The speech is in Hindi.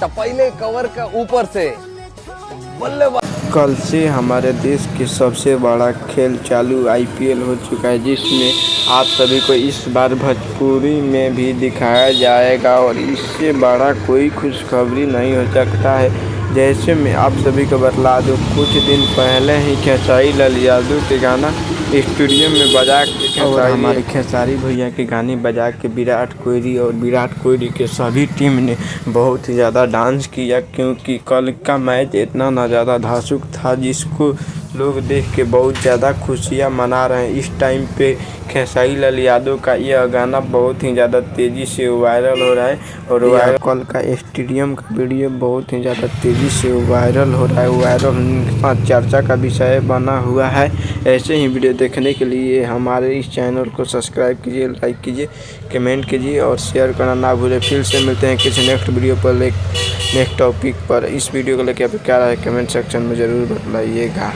टपैले कवर का ऊपर से बल्लेबाज। कल से हमारे देश की सबसे बड़ा खेल चालू आईपीएल हो चुका है, जिसमें आप सभी को इस बार भोजपुरी में भी दिखाया जाएगा और इससे बड़ा कोई खुशखबरी नहीं हो सकता है। जैसे मैं आप सभी को बतला दूं, कुछ दिन पहले ही खेसारी लाल यादव के गाना स्टूडियो में बजा के और हमारे खेसारी भैया के गाने बजा के विराट कोहली के सभी टीम ने बहुत ही ज़्यादा डांस किया, क्योंकि कल का मैच इतना ना ज़्यादा धांसुक था जिसको लोग देख के बहुत ज़्यादा खुशियाँ मना रहे हैं। इस टाइम पे खेसारी लाल यादव का यह गाना बहुत ही ज़्यादा तेज़ी से वायरल हो रहा है और कल का स्टेडियम का वीडियो बहुत ही ज़्यादा तेज़ी से वायरल हो रहा है। वायरल चर्चा का विषय बना हुआ है। ऐसे ही वीडियो देखने के लिए हमारे इस चैनल को सब्सक्राइब कीजिए, लाइक कीजिए, कमेंट कीजिए और शेयर करना ना भूलें। फिर से मिलते हैं किसी नेक्स्ट वीडियो पर नेक्स्ट टॉपिक पर। इस वीडियो को लेकर आप क्या राय कमेंट सेक्शन में ज़रूर बताइएगा।